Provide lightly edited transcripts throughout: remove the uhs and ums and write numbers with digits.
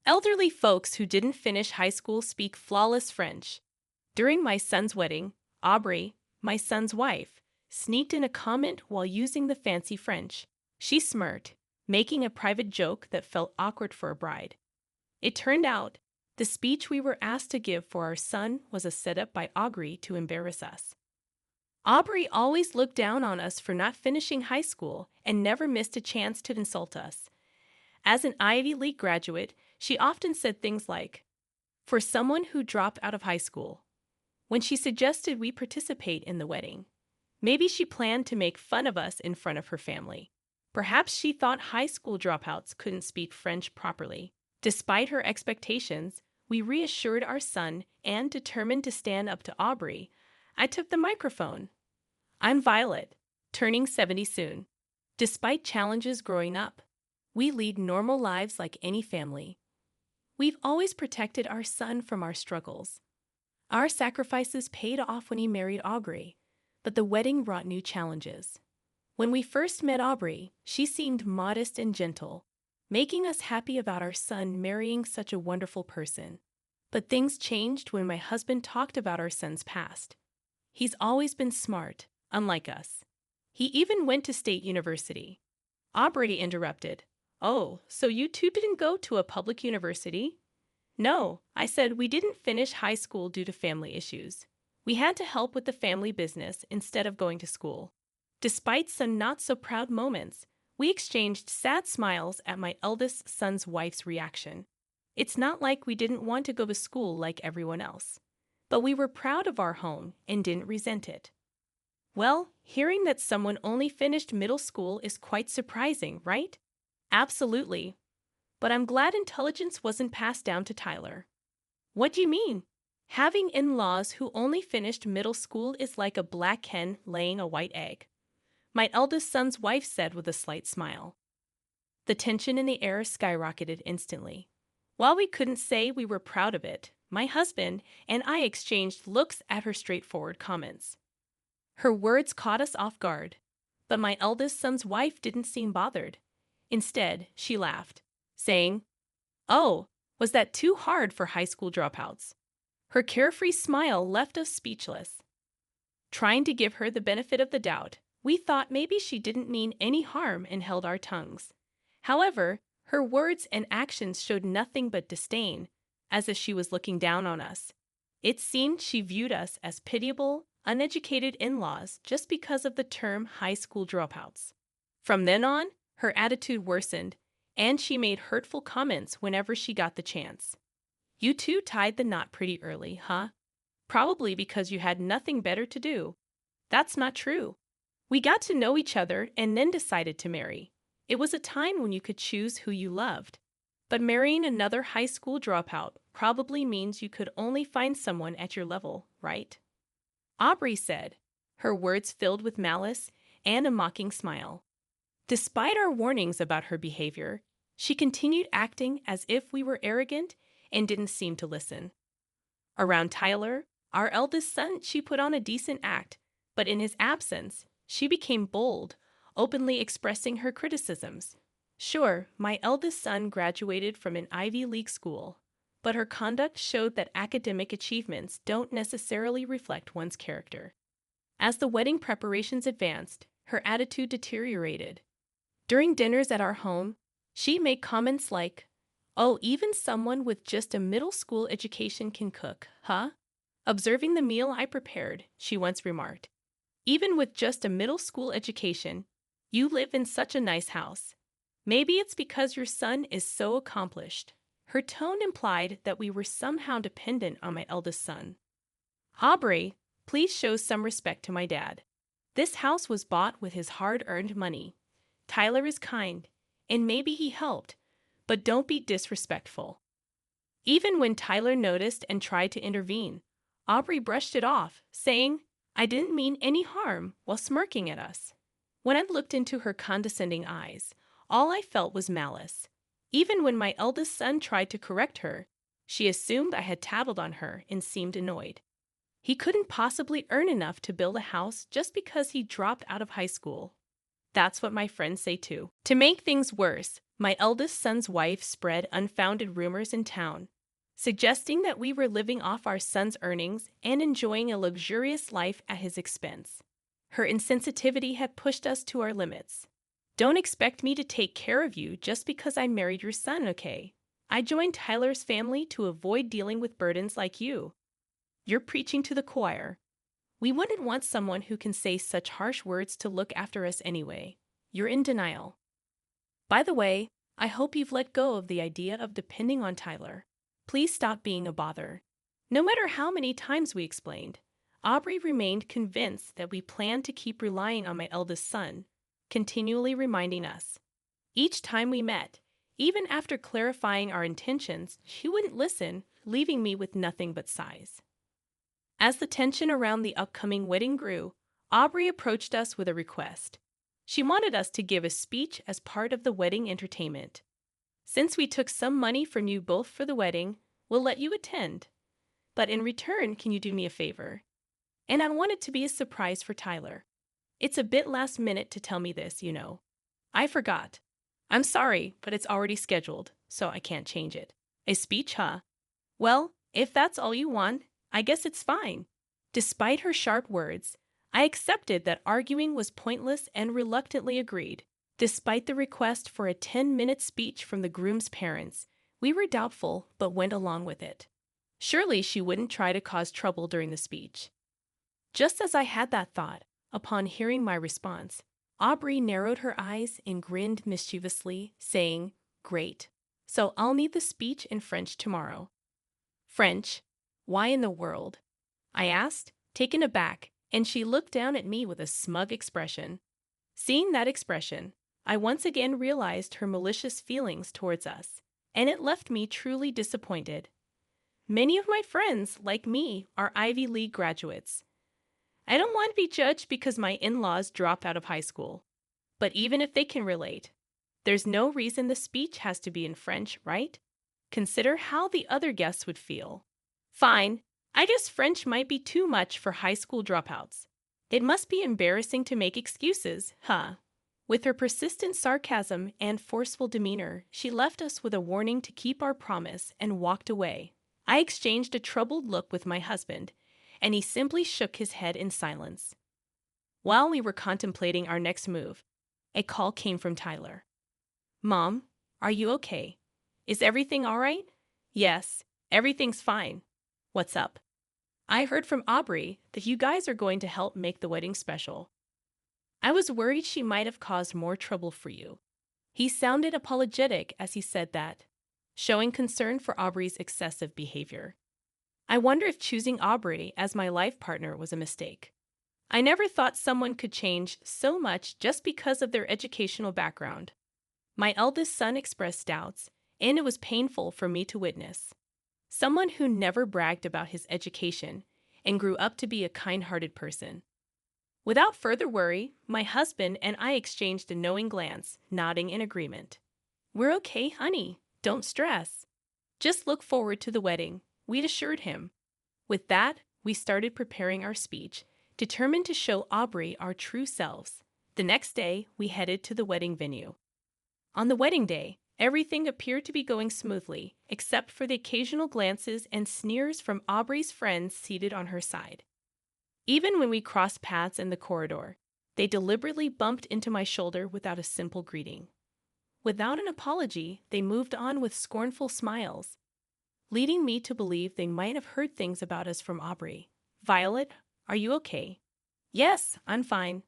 Elderly folks who didn't finish high school speak flawless French. During my son's wedding, Aubrey, my son's wife, sneaked in a comment while using the fancy French. She smirked, making a private joke that felt awkward for a bride. It turned out the speech we were asked to give for our son was a setup by Aubrey to embarrass us. Aubrey always looked down on us for not finishing high school and never missed a chance to insult us. As an Ivy League graduate, she often said things like, "For someone who dropped out of high school," when she suggested we participate in the wedding. Maybe she planned to make fun of us in front of her family. Perhaps she thought high school dropouts couldn't speak French properly. Despite her expectations, we reassured our son and, determined to stand up to Aubrey, I took the microphone. I'm Violet, turning 70 soon. Despite challenges growing up, we lead normal lives like any family. We've always protected our son from our struggles. Our sacrifices paid off when he married Aubrey, but the wedding brought new challenges. When we first met Aubrey, she seemed modest and gentle, making us happy about our son marrying such a wonderful person. But things changed when my husband talked about our son's past. He's always been smart, unlike us. He even went to state university. Aubrey interrupted. "Oh, so you two didn't go to a public university?" "No," I said, "we didn't finish high school due to family issues. We had to help with the family business instead of going to school." Despite some not-so-proud moments, we exchanged sad smiles at my eldest son's wife's reaction. It's not like we didn't want to go to school like everyone else, but we were proud of our home and didn't resent it. Well, hearing that someone only finished middle school is quite surprising, right? Absolutely. But I'm glad intelligence wasn't passed down to Tyler. What do you mean? Having in-laws who only finished middle school is like a black hen laying a white egg, my eldest son's wife said with a slight smile. The tension in the air skyrocketed instantly. While we couldn't say we were proud of it, my husband and I exchanged looks at her straightforward comments. Her words caught us off guard, but my eldest son's wife didn't seem bothered. Instead, she laughed, saying, "Oh, was that too hard for high school dropouts?" Her carefree smile left us speechless. Trying to give her the benefit of the doubt, we thought maybe she didn't mean any harm and held our tongues. However, her words and actions showed nothing but disdain, as if she was looking down on us. It seemed she viewed us as pitiable, uneducated in-laws just because of the term high school dropouts. From then on, her attitude worsened, and she made hurtful comments whenever she got the chance. "You two tied the knot pretty early, huh? Probably because you had nothing better to do." "That's not true. We got to know each other and then decided to marry. It was a time when you could choose who you loved. But marrying another high school dropout probably means you could only find someone at your level, right?" Aubrey said, her words filled with malice and a mocking smile. Despite our warnings about her behavior, she continued acting as if we were arrogant and didn't seem to listen. Around Tyler, our eldest son, she put on a decent act, but in his absence, she became bold, openly expressing her criticisms. Sure, my eldest son graduated from an Ivy League school, but her conduct showed that academic achievements don't necessarily reflect one's character. As the wedding preparations advanced, her attitude deteriorated. During dinners at our home, she made comments like, "Oh, even someone with just a middle school education can cook, huh?" Observing the meal I prepared, she once remarked, "Even with just a middle school education, you live in such a nice house. Maybe it's because your son is so accomplished." Her tone implied that we were somehow dependent on my eldest son. "Aubrey, please show some respect to my dad. This house was bought with his hard-earned money. Tyler is kind, and maybe he helped, but don't be disrespectful." Even when Tyler noticed and tried to intervene, Aubrey brushed it off, saying, "I didn't mean any harm," while smirking at us. When I looked into her condescending eyes, all I felt was malice. Even when my eldest son tried to correct her, she assumed I had tattled on her and seemed annoyed. He couldn't possibly earn enough to build a house just because he dropped out of high school. That's what my friends say too. To make things worse, My eldest son's wife spread unfounded rumors in town, suggesting that we were living off our son's earnings and enjoying a luxurious life at his expense. Her insensitivity had pushed us to our limits. Don't expect me to take care of you just because I married your son, okay? I joined Tyler's family to avoid dealing with burdens like you. You're preaching to the choir. We wouldn't want someone who can say such harsh words to look after us anyway. You're in denial. By the way, I hope you've let go of the idea of depending on Tyler. Please stop being a bother. No matter how many times we explained, Aubrey remained convinced that we planned to keep relying on my eldest son, continually reminding us. Each time we met, even after clarifying our intentions, she wouldn't listen, leaving me with nothing but sighs. As the tension around the upcoming wedding grew, Aubrey approached us with a request. She wanted us to give a speech as part of the wedding entertainment. Since we took some money from you both for the wedding, we'll let you attend. But in return, can you do me a favor? And I want it to be a surprise for Tyler. It's a bit last minute to tell me this, you know. I forgot. I'm sorry, but it's already scheduled, so I can't change it. A speech, huh? Well, if that's all you want, I guess it's fine. Despite her sharp words, I accepted that arguing was pointless and reluctantly agreed. Despite the request for a 10-minute speech from the groom's parents, we were doubtful but went along with it. Surely she wouldn't try to cause trouble during the speech. Just as I had that thought, upon hearing my response, Aubrey narrowed her eyes and grinned mischievously, saying, "Great. So I'll need the speech in French tomorrow." French? Why in the world? I asked, taken aback, and she looked down at me with a smug expression. Seeing that expression, I once again realized her malicious feelings towards us, and it left me truly disappointed. Many of my friends, like me, are Ivy League graduates. I don't want to be judged because my in-laws dropped out of high school. But even if they can relate, there's no reason the speech has to be in French, right? Consider how the other guests would feel. Fine, I guess French might be too much for high school dropouts. It must be embarrassing to make excuses, huh? With her persistent sarcasm and forceful demeanor, she left us with a warning to keep our promise and walked away. I exchanged a troubled look with my husband, and he simply shook his head in silence. While we were contemplating our next move, a call came from Tyler. "Mom, are you okay? Is everything all right?" "Yes, everything's fine." "What's up?" "I heard from Aubrey that you guys are going to help make the wedding special." I was worried she might have caused more trouble for you. He sounded apologetic as he said that, showing concern for Aubrey's excessive behavior. I wonder if choosing Aubrey as my life partner was a mistake. I never thought someone could change so much just because of their educational background. My eldest son expressed doubts, and it was painful for me to witness. Someone who never bragged about his education and grew up to be a kind-hearted person. Without further worry, my husband and I exchanged a knowing glance, nodding in agreement. "We're okay, honey. Don't stress. Just look forward to the wedding," we'd assured him. With that, we started preparing our speech, determined to show Aubrey our true selves. The next day, we headed to the wedding venue. On the wedding day, everything appeared to be going smoothly, except for the occasional glances and sneers from Aubrey's friends seated on her side. Even when we crossed paths in the corridor, they deliberately bumped into my shoulder without a simple greeting. Without an apology, they moved on with scornful smiles, leading me to believe they might have heard things about us from Aubrey. "Violet, are you okay?" "Yes, I'm fine."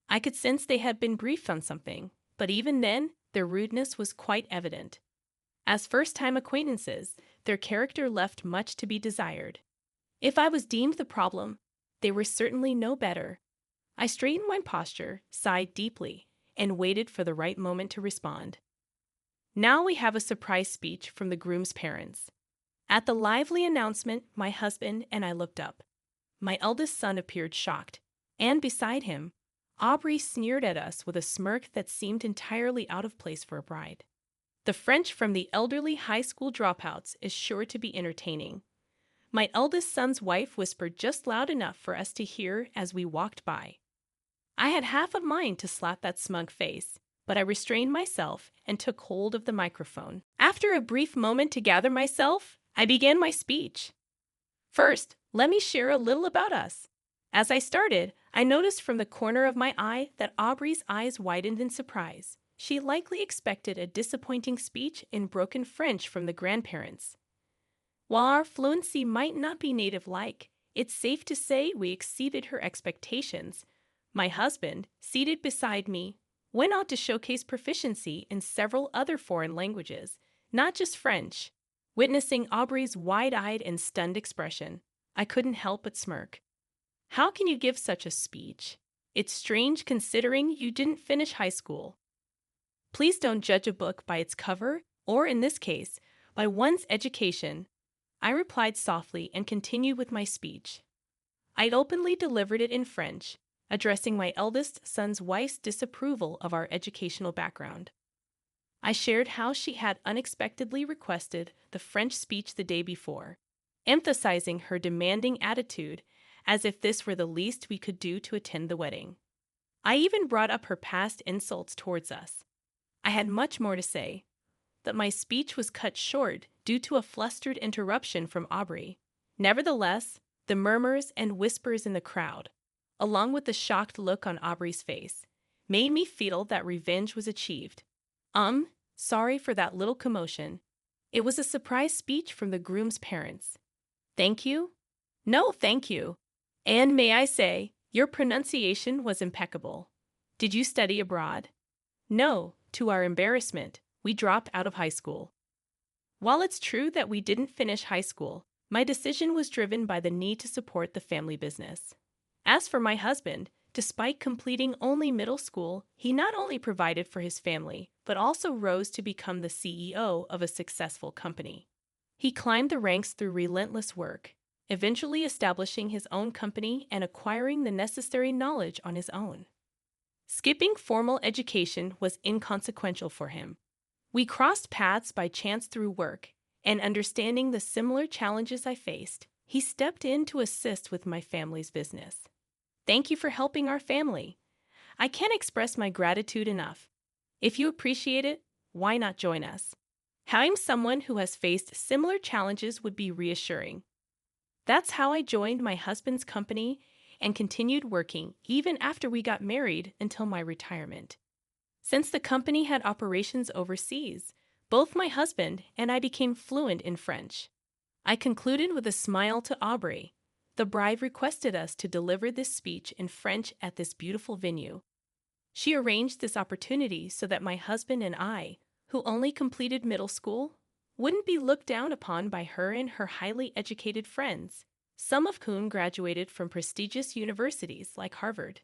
I could sense they had been briefed on something, but even then, their rudeness was quite evident. As first-time acquaintances, their character left much to be desired. If I was deemed the problem, they were certainly no better. I straightened my posture, sighed deeply, and waited for the right moment to respond. Now we have a surprise speech from the groom's parents. At the lively announcement, my husband and I looked up. My eldest son appeared shocked, and beside him, Aubrey sneered at us with a smirk that seemed entirely out of place for a bride. The French from the elderly high school dropouts is sure to be entertaining. My eldest son's wife whispered just loud enough for us to hear as we walked by. I had half a mind to slap that smug face, but I restrained myself and took hold of the microphone. After a brief moment to gather myself, I began my speech. First, let me share a little about us. As I started, I noticed from the corner of my eye that Aubrey's eyes widened in surprise. She likely expected a disappointing speech in broken French from the grandparents. While our fluency might not be native-like, it's safe to say we exceeded her expectations. My husband, seated beside me, went on to showcase proficiency in several other foreign languages, not just French. Witnessing Aubrey's wide-eyed and stunned expression, I couldn't help but smirk. How can you give such a speech? It's strange considering you didn't finish high school. Please don't judge a book by its cover, or in this case, by one's education. I replied softly and continued with my speech. I openly delivered it in French, addressing my eldest son's wife's disapproval of our educational background. I shared how she had unexpectedly requested the French speech the day before, emphasizing her demanding attitude as if this were the least we could do to attend the wedding. I even brought up her past insults towards us. I had much more to say, but my speech was cut short due to a flustered interruption from Aubrey. Nevertheless, the murmurs and whispers in the crowd, along with the shocked look on Aubrey's face, made me feel that revenge was achieved. Sorry for that little commotion. It was a surprise speech from the groom's parents. Thank you? No, thank you. And may I say, your pronunciation was impeccable. Did you study abroad? No, to our embarrassment, we dropped out of high school. While it's true that we didn't finish high school, my decision was driven by the need to support the family business. As for my husband, despite completing only middle school, he not only provided for his family, but also rose to become the CEO of a successful company. He climbed the ranks through relentless work, eventually establishing his own company and acquiring the necessary knowledge on his own. Skipping formal education was inconsequential for him. We crossed paths by chance through work, and understanding the similar challenges I faced, he stepped in to assist with my family's business. Thank you for helping our family. I can't express my gratitude enough. If you appreciate it, why not join us? Having someone who has faced similar challenges would be reassuring. That's how I joined my husband's company and continued working even after we got married until my retirement. Since the company had operations overseas, both my husband and I became fluent in French. I concluded with a smile to Aubrey. The bride requested us to deliver this speech in French at this beautiful venue. She arranged this opportunity so that my husband and I, who only completed middle school, wouldn't be looked down upon by her and her highly educated friends, some of whom graduated from prestigious universities like Harvard.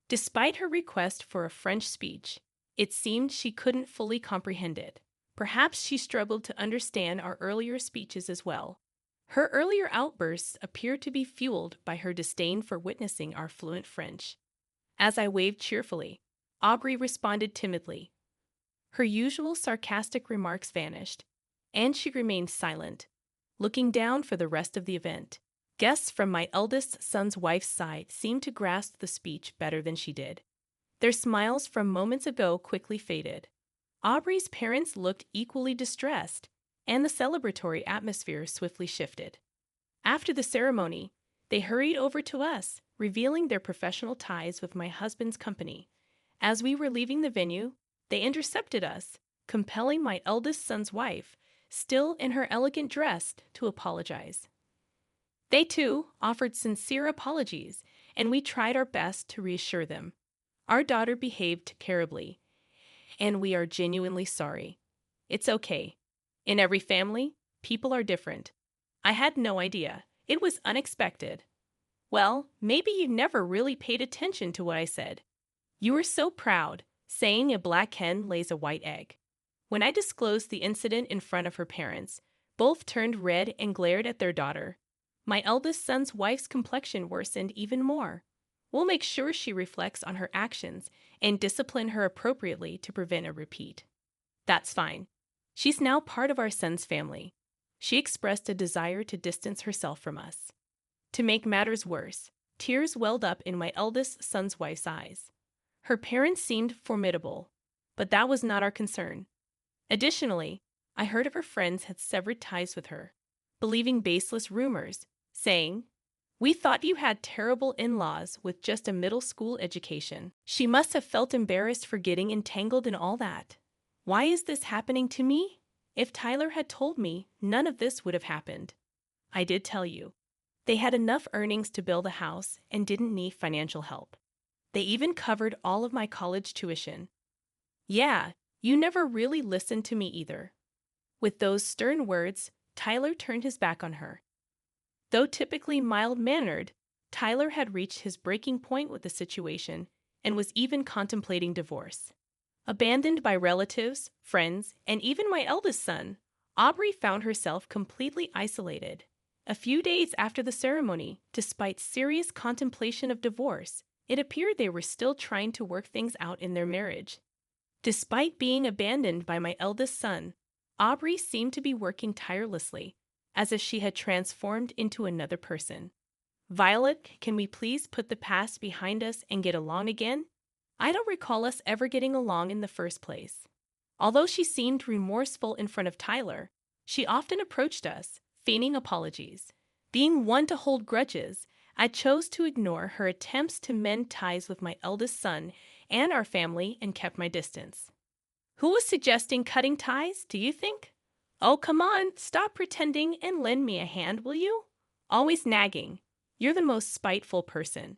Despite her request for a French speech, it seemed she couldn't fully comprehend it. Perhaps she struggled to understand our earlier speeches as well. Her earlier outbursts appeared to be fueled by her disdain for witnessing our fluent French. As I waved cheerfully, Aubrey responded timidly. Her usual sarcastic remarks vanished, and she remained silent, looking down for the rest of the event. Guests from my eldest son's wife's side seemed to grasp the speech better than she did. Their smiles from moments ago quickly faded. Aubrey's parents looked equally distressed, and the celebratory atmosphere swiftly shifted. After the ceremony, they hurried over to us, revealing their professional ties with my husband's company. As we were leaving the venue, they intercepted us, compelling my eldest son's wife, still in her elegant dress, to apologize. They, too, offered sincere apologies, and we tried our best to reassure them. Our daughter behaved terribly, and we are genuinely sorry. It's okay. In every family, people are different. I had no idea. It was unexpected. Well, maybe you never really paid attention to what I said. You were so proud, saying a black hen lays a white egg. When I disclosed the incident in front of her parents, both turned red and glared at their daughter. My eldest son's wife's complexion worsened even more. We'll make sure she reflects on her actions and discipline her appropriately to prevent a repeat. That's fine. She's now part of our son's family. She expressed a desire to distance herself from us. To make matters worse, tears welled up in my eldest son's wife's eyes. Her parents seemed formidable. But that was not our concern. Additionally, I heard of her friends had severed ties with her, believing baseless rumors, saying, "We thought you had terrible in-laws with just a middle school education." She must have felt embarrassed for getting entangled in all that. Why is this happening to me? If Tyler had told me, none of this would have happened. I did tell you. They had enough earnings to build a house and didn't need financial help. They even covered all of my college tuition. Yeah, you never really listened to me either. With those stern words, Tyler turned his back on her. Though typically mild-mannered, Tyler had reached his breaking point with the situation and was even contemplating divorce. Abandoned by relatives, friends, and even my eldest son, Aubrey found herself completely isolated. A few days after the ceremony, despite serious contemplation of divorce, it appeared they were still trying to work things out in their marriage. Despite being abandoned by my eldest son, Aubrey seemed to be working tirelessly, as if she had transformed into another person. "Violet, can we please put the past behind us and get along again? I don't recall us ever getting along in the first place." Although she seemed remorseful in front of Tyler, she often approached us, feigning apologies. Being one to hold grudges, I chose to ignore her attempts to mend ties with my eldest son and our family and kept my distance. Who was suggesting cutting ties, do you think? Oh, come on, stop pretending and lend me a hand, will you? Always nagging. You're the most spiteful person.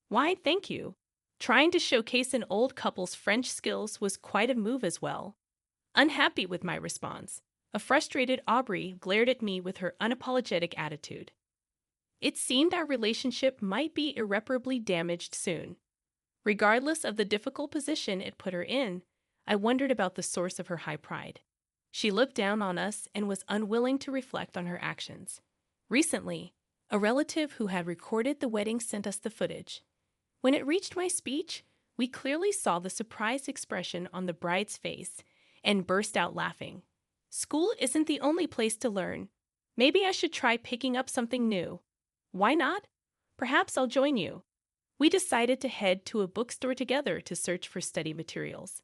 Why, thank you. Trying to showcase an old couple's French skills was quite a move as well. Unhappy with my response, a frustrated Aubrey glared at me with her unapologetic attitude. It seemed our relationship might be irreparably damaged soon. Regardless of the difficult position it put her in, I wondered about the source of her high pride. She looked down on us and was unwilling to reflect on her actions. Recently, a relative who had recorded the wedding sent us the footage. When it reached my speech, we clearly saw the surprised expression on the bride's face and burst out laughing. School isn't the only place to learn. Maybe I should try picking up something new. Why not? Perhaps I'll join you. We decided to head to a bookstore together to search for study materials.